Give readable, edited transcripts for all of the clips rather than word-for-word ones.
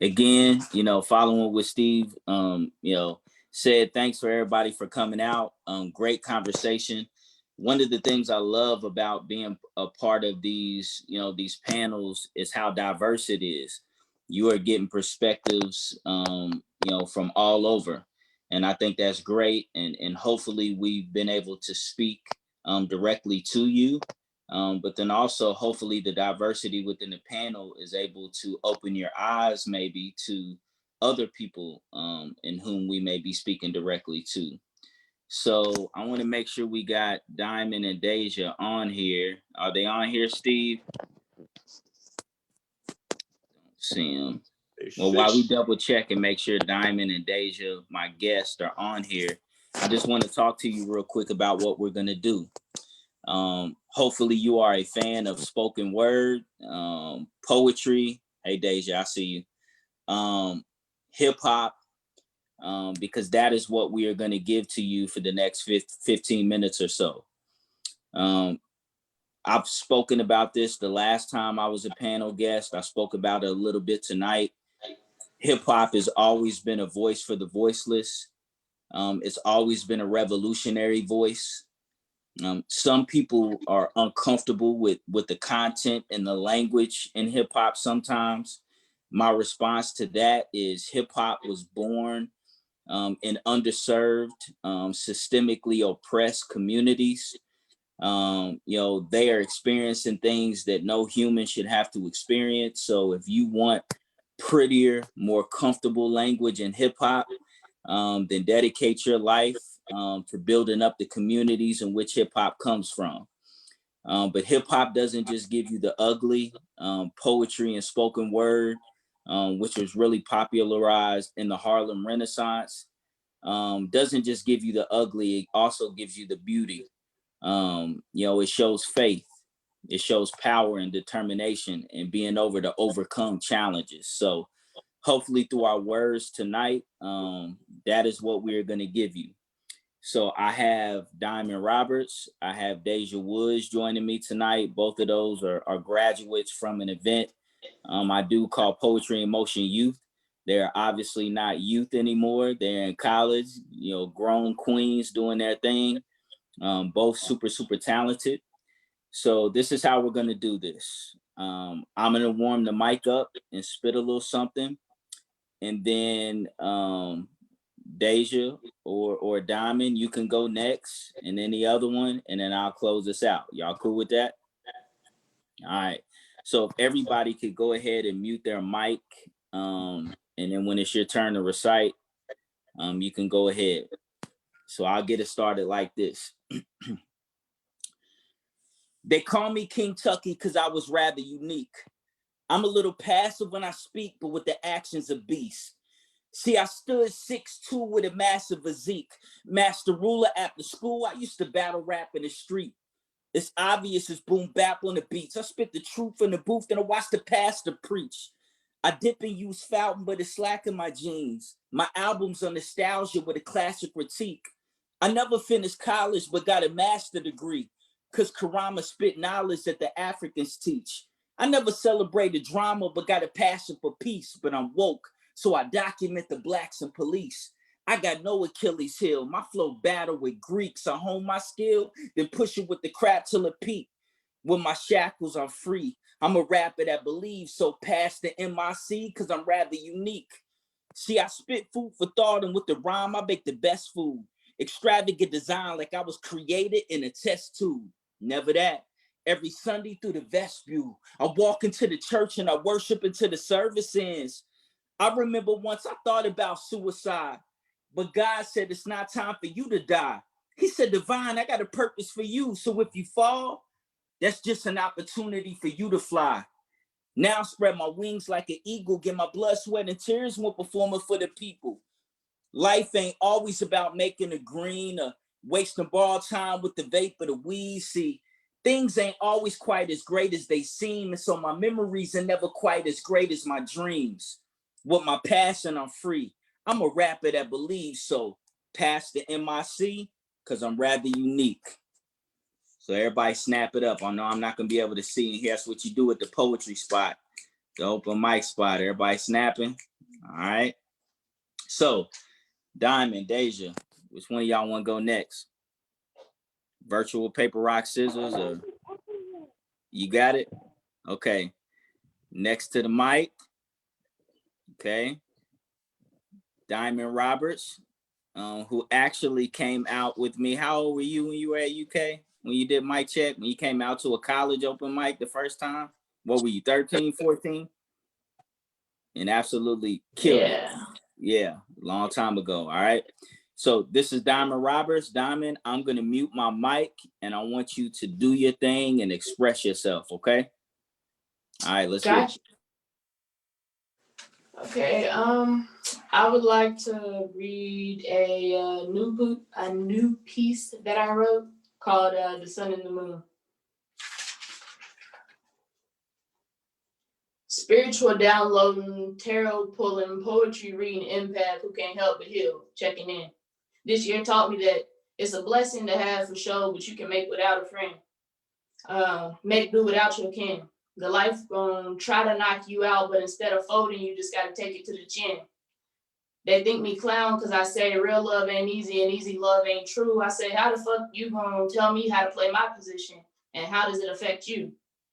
Again, following what Steve, said, thanks for everybody for coming out. Great conversation. One of the things I love about being a part of these panels is how diverse it is. You are getting perspectives, from all over. And I think that's great. And hopefully we've been able to speak directly to you. But then also, hopefully, the diversity within the panel is able to open your eyes maybe to other people in whom we may be speaking directly to. So I want to make sure we got Diamond and Dasia on here. Are they on here, Steve? Don't see them. Well, while we double check and make sure Diamond and Dasia, my guests, are on here, I just want to talk to you real quick about what we're going to do. Hopefully you are a fan of spoken word, poetry. Hey, Dasia, I see you. Hip hop, because that is what we are going to give to you for the next 15 minutes or so. I've spoken about this the last time I was a panel guest. I spoke about it a little bit tonight. Hip hop has always been a voice for the voiceless. It's always been a revolutionary voice. Some people are uncomfortable with the content and the language in hip hop sometimes. My response to that is hip hop was born in underserved, systemically oppressed communities. They are experiencing things that no human should have to experience. So if you want prettier, more comfortable language in hip hop, then dedicate your life to building up the communities in which hip hop comes from. But hip hop doesn't just give you the ugly. Poetry and spoken word, which was really popularized in the Harlem Renaissance, doesn't just give you the ugly, it also gives you the beauty. It shows faith, it shows power and determination and being over to overcome challenges. So hopefully through our words tonight, that is what we're going to give you. So I have Diamond Roberts, I have Dasia Woods joining me tonight. Both of those are graduates from an event I do call Poetry in Motion Youth. They're obviously not youth anymore. They're in college, grown queens doing their thing. Both super, super talented. So this is how we're going to do this. I'm going to warm the mic up and spit a little something. And then Dasia or Diamond, you can go next, and then the other one, and then I'll close this out. Y'all cool with that? All right. So if everybody could go ahead and mute their mic, and then when it's your turn to recite, you can go ahead. So I'll get it started like this. They call me King Tucky because I was rather unique. I'm a little passive when I speak, but with the actions of beast. See, I stood 6'2" with a massive physique. Master ruler after school, I used to battle rap in the street. It's obvious as boom bap on the beats. I spit the truth in the booth, and I watch the pastor preach. I dip and use fountain, but it's slack in my jeans. My albums are nostalgia with a classic critique. I never finished college, but got a master degree. Cause Carama spit knowledge that the Africans teach. I never celebrated drama, but got a passion for peace. But I'm woke, so I document the blacks and police. I got no Achilles heel. My flow battle with Greeks. I hone my skill, then push it with the crap till it peak. With my shackles, I'm free. I'm a rapper that believes, so pass the MIC, cause I'm rather unique. See, I spit food for thought, and with the rhyme, I make the best food. Extravagant design like I was created in a test tube. Never that. Every Sunday through the vestibule, I walk into the church and I worship until the service ends. I remember once I thought about suicide, but God said it's not time for you to die. He said, Devine, I got a purpose for you. So if you fall, that's just an opportunity for you to fly. Now I spread my wings like an eagle, get my blood, sweat, and tears when performing for the people. Life ain't always about making a green or wasting borrowed time with the vape or the weed. See, things ain't always quite as great as they seem, and so my memories are never quite as great as my dreams. With my passion, I'm free. I'm a rapper that believes, so pass the MIC, because I'm rather unique. So everybody snap it up. I know I'm not going to be able to see, and here's what you do at the poetry spot. The open mic spot. Everybody snapping. All right. So, Diamond, Dasia, which one of y'all want to go next? Virtual paper, rock, scissors, or you got it? Okay. Next to the mic. Okay. Diamond Roberts, who actually came out with me. How old were you when you were at UK? When you did mic check? When you came out to a college open mic the first time? What were you, 13, 14? And absolutely killed it. Yeah, long time ago. All right. So this is Diamond Roberts. Diamond, I'm going to mute my mic and I want you to do your thing and express yourself. Okay. All right, let's get it. Okay, I would like to read a new piece that I wrote called "The Sun and the Moon." Spiritual downloading, tarot pulling, poetry reading, empath who can't help but heal. Checking in. This year taught me that it's a blessing to have for sure, but you can make without a friend. Make do without your kin. The life try to knock you out, but instead of folding, you just gotta take it to the chin. They think me clown because I say real love ain't easy and easy love ain't true. I say, how the fuck you gonna tell me how to play my position and how does it affect you?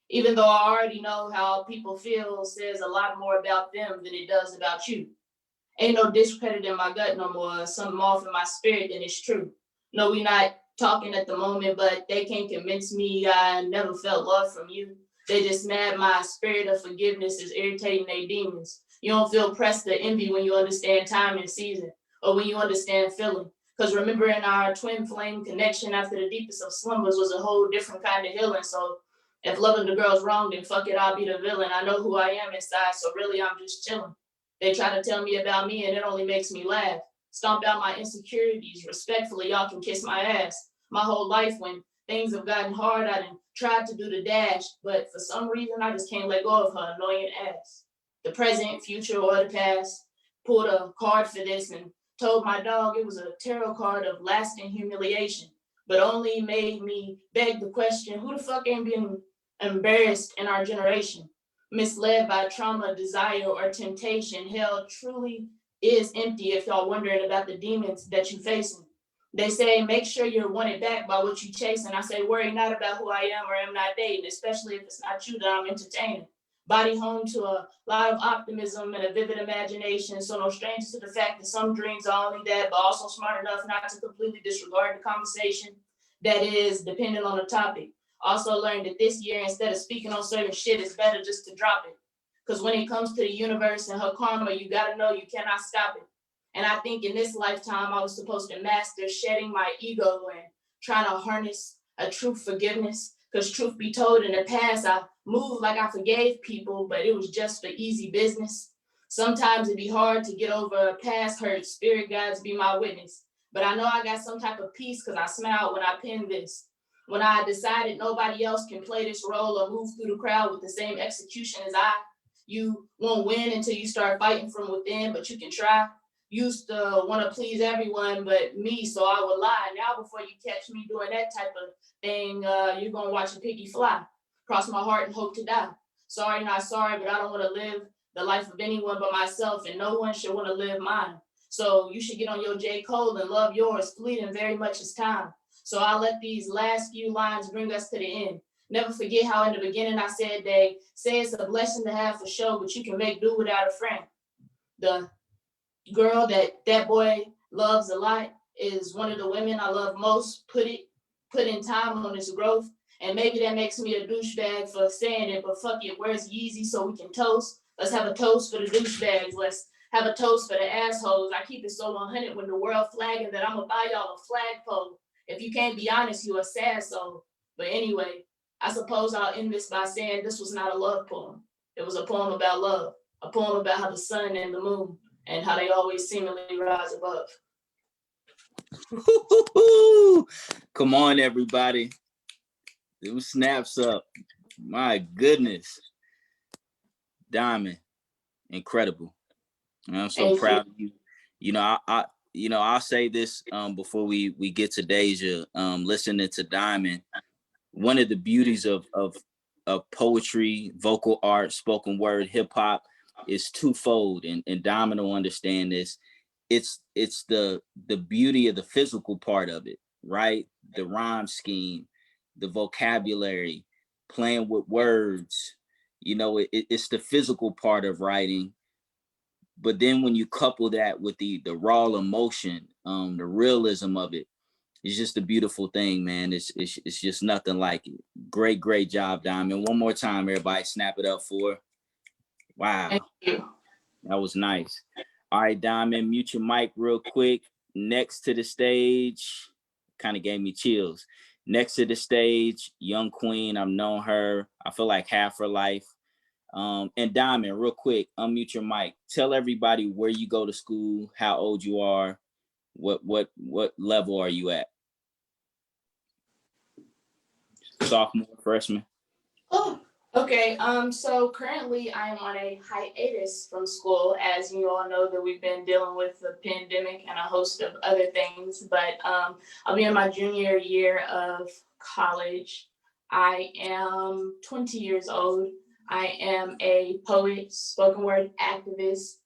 Even though I already know how people feel says a lot more about them than it does about you. Ain't no discredit in my gut no more. Something off in my spirit than it's true. No, we not talking at the moment, but they can't convince me I never felt love from you. They just mad my spirit of forgiveness is irritating their demons. You don't feel pressed to envy when you understand time and season, or when you understand feeling. Because remembering our twin flame connection after the deepest of slumbers was a whole different kind of healing. So if loving the girl's wrong, then fuck it, I'll be the villain. I know who I am inside, so really I'm just chilling. They try to tell me about me and it only makes me laugh. Stomp out my insecurities. Respectfully, y'all can kiss my ass. My whole life when things have gotten hard, I done tried to do the dash, but for some reason I just can't let go of her annoying ass. The present, future, or the past. Pulled a card for this and told my dog it was a tarot card of lasting humiliation, but only made me beg the question, who the fuck ain't been embarrassed in our generation? Misled by trauma, desire, or temptation, hell truly is empty if y'all wondering about the demons that you facing. They say, make sure you're wanted back by what you chasing. I say, worry not about who I am or am not dating, especially if it's not you that I'm entertaining. Body home to a lot of optimism and a vivid imagination, so no stranger to the fact that some dreams are only that, but also smart enough not to completely disregard the conversation that is dependent on the topic. Also learned that this year, instead of speaking on certain shit, it's better just to drop it. Because when it comes to the universe and her karma, you gotta know you cannot stop it. And I think in this lifetime, I was supposed to master shedding my ego and trying to harness a true forgiveness. Because truth be told, in the past, I moved like I forgave people, but it was just for easy business. Sometimes it'd be hard to get over a past hurt. Spirit guides be my witness. But I know I got some type of peace because I smiled when I penned this. When I decided nobody else can play this role or move through the crowd with the same execution as I, you won't win until you start fighting from within, but you can try. Used to want to please everyone but me, so I would lie. Now before you catch me doing that type of thing, you're going to watch a piggy fly. Cross my heart and hope to die. Sorry, not sorry, but I don't want to live the life of anyone but myself, and no one should want to live mine. So you should get on your J. Cole and love yours. Fleeting very much is time. So I'll let these last few lines bring us to the end. Never forget how in the beginning I said they say it's a blessing to have for sure, but you can make do without a friend. The girl that boy loves a lot is one of the women I love most. Put in time on his growth. And maybe that makes me a douchebag for saying it, but fuck it, where's Yeezy so we can toast? Let's have a toast for the douchebags. Let's have a toast for the assholes. I keep it so 100 when the world flagging that I'm gonna buy y'all a flagpole. If you can't be honest, you a sad soul. But anyway, I suppose I'll end this by saying this was not a love poem. It was a poem about love, a poem about how the sun and the moon and how they always seemingly rise above. Come on, everybody. Them snaps up. My goodness. Diamond, incredible. I'm so proud of you. You know, I'll say this before we get to Dasia. Listening to Diamond, one of the beauties of of poetry, vocal art, spoken word, hip hop is twofold, and Diamond will understand this. It's the beauty of the physical part of it, right? The rhyme scheme, the vocabulary, playing with words. You know, it's the physical part of writing. But then when you couple that with the raw emotion, the realism of it, it's just a beautiful thing, man. It's just nothing like it. Great job, Diamond. One more time, everybody, snap it up for her. Thank Wow, you. that was nice. All right, Diamond, mute your mic real quick. Next to the stage, kind of gave me chills. Next to the stage, young queen. I've known her, I feel like half her life. And Diamond, real quick, unmute your mic. Tell everybody where you go to school, how old you are, what level are you at? Sophomore, freshman? Oh, okay. So currently I am on a hiatus from school, as you all know that we've been dealing with the pandemic and a host of other things. But I'll be in my junior year of college. I am 20 years old. I am a poet, spoken word activist,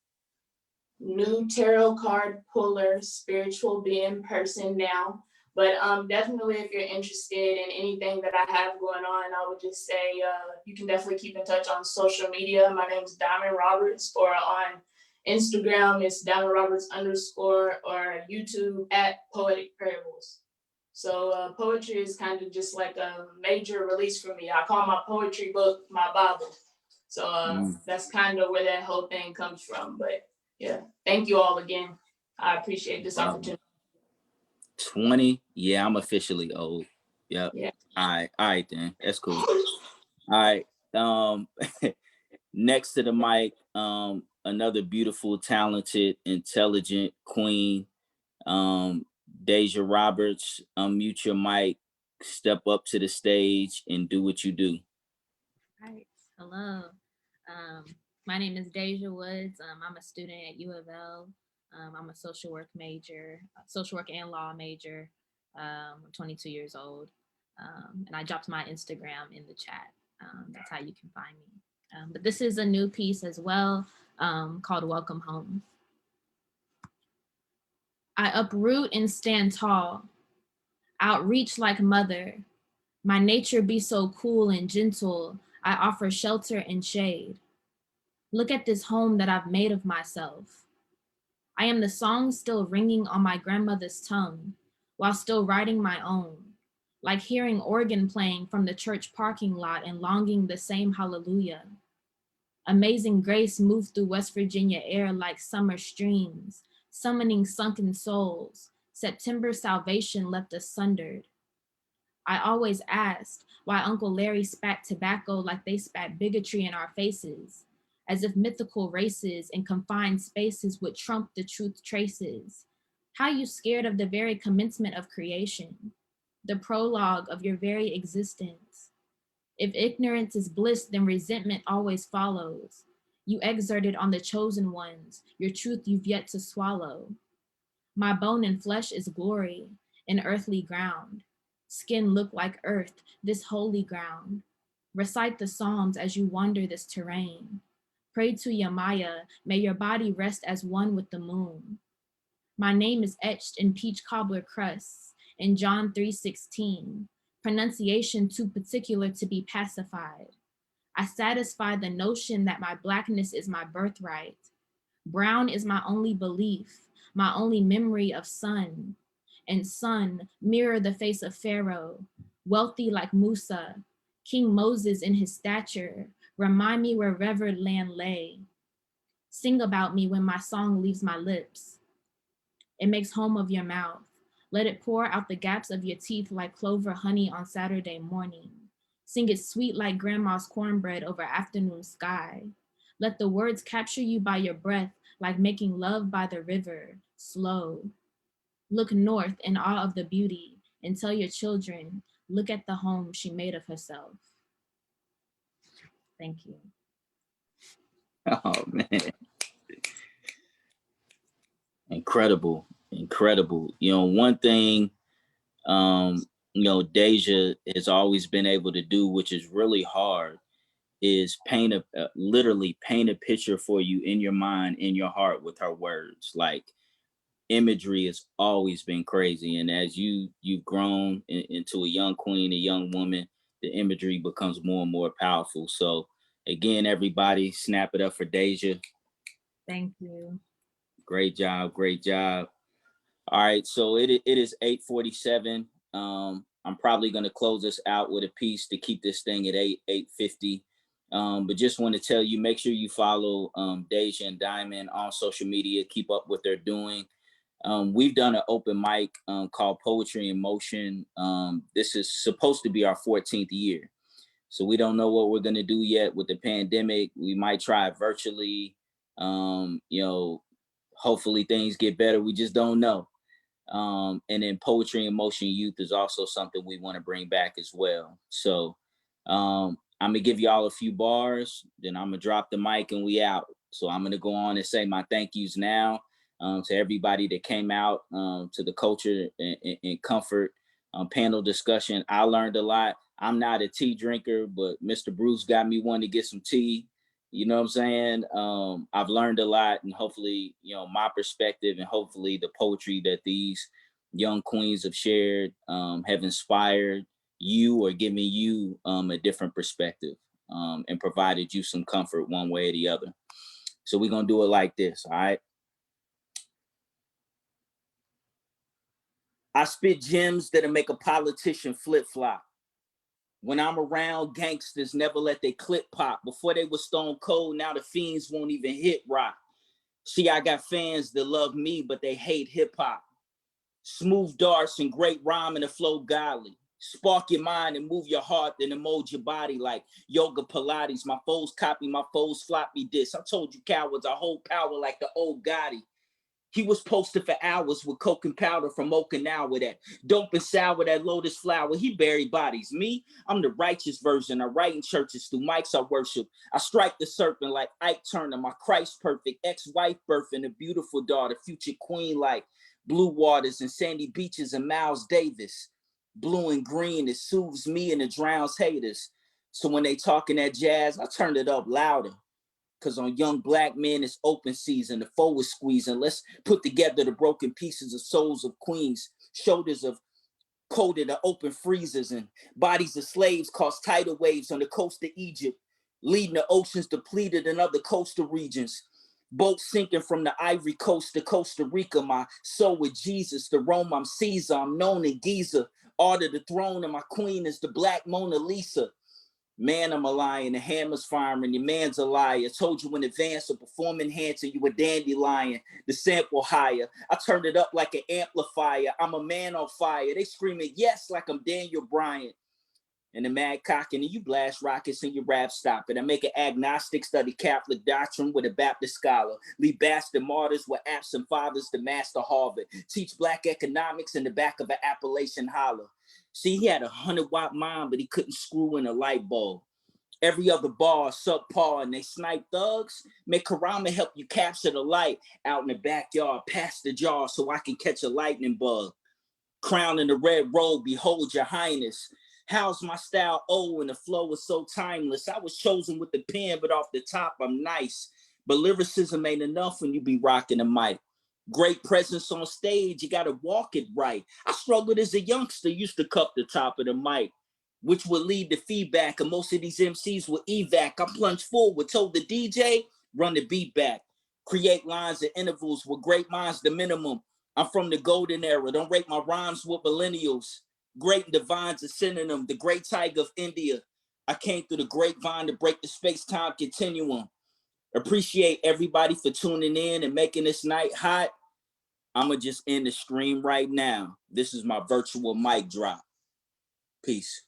new tarot card puller, spiritual being person now. But definitely, if you're interested in anything that I have going on, I would just say you can definitely keep in touch on social media. My name is Diamond Roberts, or on Instagram, it's Diamond Roberts _ or YouTube at Poetic Parables. So poetry is kind of just like a major release for me. I call my poetry book my Bible. So that's kind of where that whole thing comes from. But yeah, thank you all again. I appreciate this opportunity. 20? Yeah, I'm officially old. Yep. Yeah. All right then. That's cool. All right. Next to the mic, another beautiful, talented, intelligent queen, Dasia Roberts. Unmute your mic, step up to the stage, and do what you do. All right. Hello. My name is Dasia Woods. I'm a student at U of L. I'm a social work major, social work and law major. I'm 22 years old. And I dropped my Instagram in the chat. That's how you can find me. But this is a new piece as well, called Welcome Home. I uproot and stand tall, outreach like mother. My nature be so cool and gentle, I offer shelter and shade. Look at this home that I've made of myself. I am the song still ringing on my grandmother's tongue, while still writing my own, like hearing organ playing from the church parking lot and longing the same hallelujah. Amazing grace moved through West Virginia air like summer streams, summoning sunken souls. September salvation left us sundered. I always asked why Uncle Larry spat tobacco like they spat bigotry in our faces, as if mythical races and confined spaces would trump the truth traces. How you scared of the very commencement of creation, the prologue of your very existence. If ignorance is bliss, then resentment always follows. You exerted on the chosen ones, your truth you've yet to swallow. My bone and flesh is glory, an earthly ground. Skin look like earth, this holy ground. Recite the Psalms as you wander this terrain. Pray to Yamaya, may your body rest as one with the moon. My name is etched in peach cobbler crusts in John 3:16, pronunciation too particular to be pacified. I satisfy the notion that my blackness is my birthright. Brown is my only belief, my only memory of sun. And sun, mirror the face of Pharaoh, wealthy like Musa, King Moses in his stature, remind me where revered land lay. Sing about me when my song leaves my lips. It makes home of your mouth. Let it pour out the gaps of your teeth like clover honey on Saturday morning. Sing it sweet like grandma's cornbread over afternoon sky. Let the words capture you by your breath like making love by the river, slow. Look north in awe of the beauty and tell your children, look at the home she made of herself. Thank you. Oh man. Incredible. You know, one thing Dasia has always been able to do, which is really hard, is literally paint a picture for you in your mind, in your heart with her words. Like, imagery has always been crazy. And as you've grown into a young queen, a young woman, the imagery becomes more and more powerful. So again, everybody snap it up for Dasia. Thank you. Great job. Great job. All right. So it is 8:47. I'm probably going to close this out with a piece to keep this thing at 8:50. But just want to tell you, make sure you follow Dasia and Diamond on social media. Keep up what they're doing. We've done an open mic called Poetry in Motion. This is supposed to be our 14th year. So we don't know what we're going to do yet with the pandemic. We might try it virtually. Hopefully things get better. We just don't know. And then Poetry in Motion Youth is also something we want to bring back as well. So I'm gonna give y'all a few bars, then I'm gonna drop the mic and we out. So I'm gonna go on and say my thank yous now to everybody that came out to the Culture and Comfort panel discussion. I learned a lot. I'm not a tea drinker, but Mr. Bruce got me wanting to get some tea. You know what I'm saying? I've learned a lot, and hopefully, my perspective and hopefully the poetry that these young queens have shared have inspired you or given you a different perspective and provided you some comfort one way or the other. So we're going to do it like this, all right? I spit gems that'll make a politician flip-flop. When I'm around, gangsters never let their clip pop. Before they were stone cold, now the fiends won't even hit rock. See, I got fans that love me, but they hate hip hop. Smooth darts and great rhyme and the flow godly. Spark your mind and move your heart, then emold your body like yoga Pilates. My foes copy my foes floppy disk. I told you cowards, I hold power like the old Gotti. He was posted for hours with coke and powder from Okinawa, that dope and sour, that lotus flower. He buried bodies. Me, I'm the righteous version. I write in churches through mics I worship. I strike the serpent like Ike Turner, my Christ perfect ex-wife birthing a beautiful daughter, future queen like blue waters and sandy beaches and Miles Davis. Blue and green, it soothes me and it drowns haters. So when they talking that jazz, I turn it up louder. Cause on young black men, it's open season. The foe is squeezing. Let's put together the broken pieces of souls of queens, shoulders of coated or open freezers, and bodies of slaves cause tidal waves on the coast of Egypt, leading to oceans depleted in other coastal regions. Boats sinking from the Ivory Coast to Costa Rica. My soul with Jesus, the Rome I'm Caesar. I'm known in Giza. Order the throne, and my queen is the Black Mona Lisa. Man, I'm a lion, the hammer's firing, your man's a liar. I told you in advance of performing enhancing, you a dandelion, the sample higher. I turned it up like an amplifier. I'm a man on fire. They screaming yes like I'm Daniel Bryan. And the mad cocking, and you blast rockets and your rap stop it. I make an agnostic study Catholic doctrine with a Baptist scholar. Lead bastard martyrs with absent fathers to master Harvard. Teach black economics in the back of an Appalachian holler. See, he had 100-watt mind, but he couldn't screw in a light bulb. Every other bar subpar, and they snipe thugs. Make Carama help you capture the light out in the backyard, past the jar so I can catch a lightning bug. Crown in the red robe, behold your highness. How's my style? Oh, and the flow is so timeless. I was chosen with the pen, but off the top, I'm nice. But lyricism ain't enough when you be rocking a mic. Great presence on stage, you gotta walk it right. I struggled as a youngster, used to cup the top of the mic, which would lead to feedback, and most of these MCs will evac. I plunged forward, told the DJ, run the beat back. Create lines and intervals with great minds, the minimum. I'm from the golden era, don't rate my rhymes with millennials. Great and Devine's a synonym, the great tiger of India. I came through the grapevine to break the space-time continuum. Appreciate everybody for tuning in and making this night hot. I'ma just end the stream right now. This is my virtual mic drop. Peace.